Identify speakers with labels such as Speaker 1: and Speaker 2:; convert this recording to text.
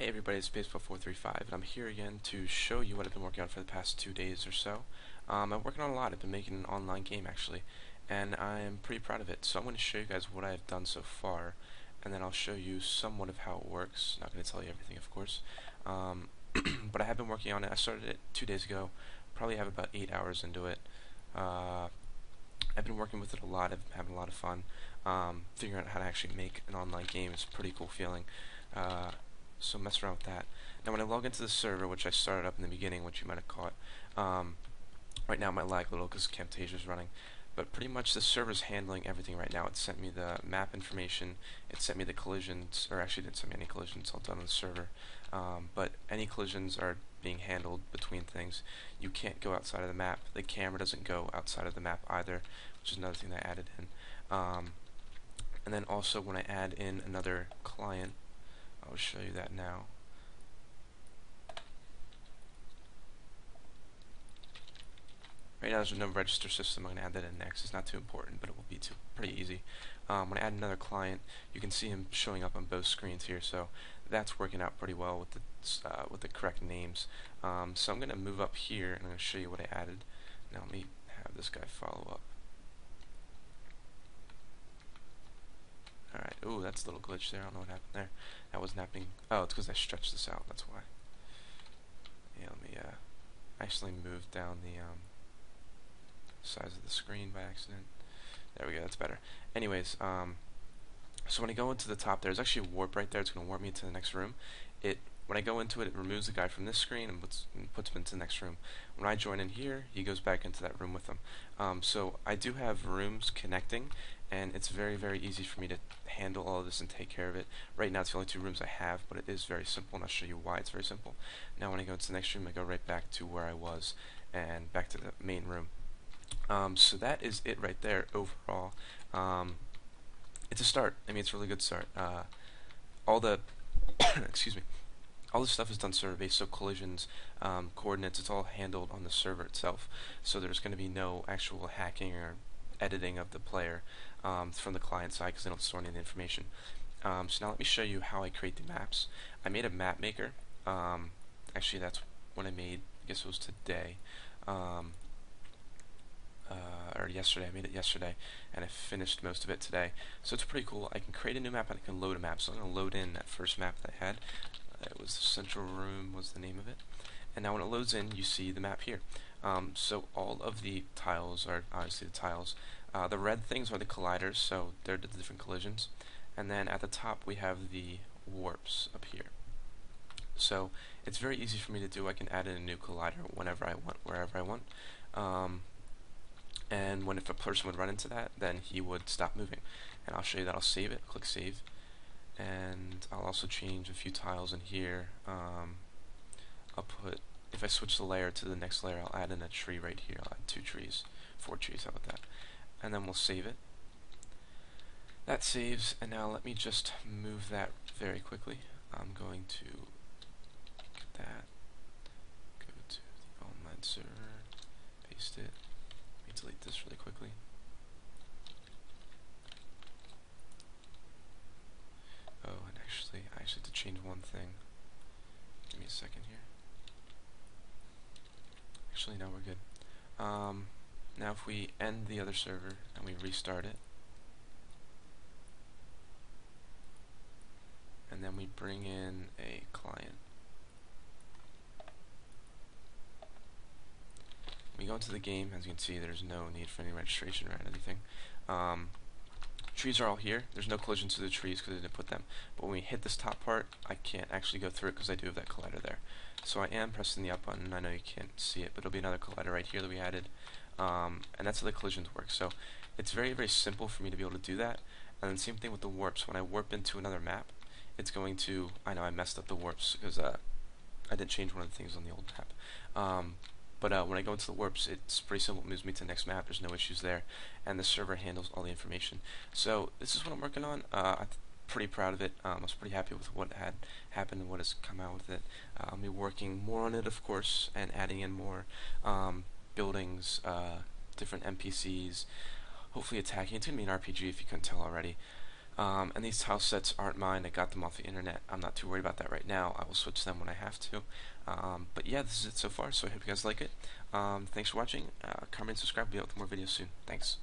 Speaker 1: everybody, it's Baseball435, and I'm here again to show you what I've been working on for the past 2 days or so. I'm working on a lot. I've been making an online game, actually, and I'm pretty proud of it. So I'm going to show you guys what I've done so far, and then I'll show you somewhat of how it works. Not going to tell you everything, of course, but I have been working on it. I started it 2 days ago, probably have about 8 hours into it. I've been working with it a lot. I've been having a lot of fun. Figuring out how to actually make an online game is a pretty cool feeling. So mess around with that. Now when I log into the server, which I started up in the beginning, which you might have caught, right now it might lag a little because Camtasia is running, but pretty much the server's handling everything right now. It sent me the map information, it sent me the collisions, or actually it didn't send me any collisions, it's all done on the server, but any collisions are being handled between things. You can't go outside of the map. The camera doesn't go outside of the map either, which is another thing that I added in. And then also when I add in another client, I'll show you that now. Right now there's no register system. I'm going to add that in next. It's not too important, but it will be pretty easy. When I add another client, you can see him showing up on both screens here, so that's working out pretty well with the correct names. So I'm going to move up here and I'm going to show you what I added. Now let me have this guy follow up. Alright, ooh, that's a little glitch there. I don't know what happened there. That wasn't happening. Oh, it's because I stretched this out, that's why. Yeah, let me actually move down the size of the screen by accident. There we go, that's better. Anyways, so when I go into the top, there's actually a warp right there. It's going to warp me into the next room. When I go into it, it removes the guy from this screen and puts him into the next room. When I join in here, he goes back into that room with them. So I do have rooms connecting, and it's very, very easy for me to handle all of this and take care of it. Right now, it's the only 2 rooms I have, but it is very simple, and I'll show you why it's very simple. Now, when I go into the next room, I go right back to where I was and back to the main room. So that is it right there overall. It's a start. I mean, it's a really good start. All the excuse me. All this stuff is done server-based, so collisions, coordinates, it's all handled on the server itself. So there's going to be no actual hacking or editing of the player from the client side because they don't store any of the information. So now let me show you how I create the maps. I made a map maker. Actually, that's what I made. I guess it was today. Or yesterday. I made it yesterday, and I finished most of it today. So it's pretty cool. I can create a new map and I can load a map. So I'm going to load in that first map that I had. It was Central Room was the name of it. And now when it loads in, you see the map here. So all of the tiles are obviously the tiles. The red things are the colliders, so they're the different collisions. And then at the top we have the warps up here. So it's very easy for me to do. I can add in a new collider whenever I want, wherever I want. And if a person would run into that, then he would stop moving. And I'll show you that. I'll save it, click save, and I'll also change a few tiles in here. If I switch the layer to the next layer, I'll add in a tree right here. I'll add 2 trees, 4 trees, how about that? And then we'll save it. That saves, and now let me just move that very quickly. I'm going to get that, go to the online server, paste it. Delete this really quickly. Oh, and I actually have to change one thing. Give me a second here. Actually, no, we're good. Now if we end the other server and we restart it, and then we bring in a client. When we go into the game, as you can see, there's no need for any registration or anything. Trees are all here. There's no collisions to the trees because I didn't put them. But when we hit this top part, I can't actually go through it because I do have that collider there. So I am pressing the up button. I know you can't see it, but it'll be another collider right here that we added. And that's how the collisions work. So it's very, very simple for me to be able to do that. And then same thing with the warps. When I warp into another map, it's going to... I know I messed up the warps because I didn't change one of the things on the old map. But when I go into the warps, it's pretty simple. It moves me to the next map. There's no issues there. And the server handles all the information. So this is what I'm working on. I'm pretty proud of it. I was pretty happy with what had happened and what has come out with it. I'll be working more on it, of course, and adding in more buildings, different NPCs, hopefully attacking. It's going to be an RPG if you couldn't tell already. And these tile sets aren't mine. I got them off the internet. I'm not too worried about that right now. I will switch them when I have to. But yeah, this is it so far, so I hope you guys like it. Thanks for watching. Comment and subscribe. We'll be out with more videos soon. Thanks.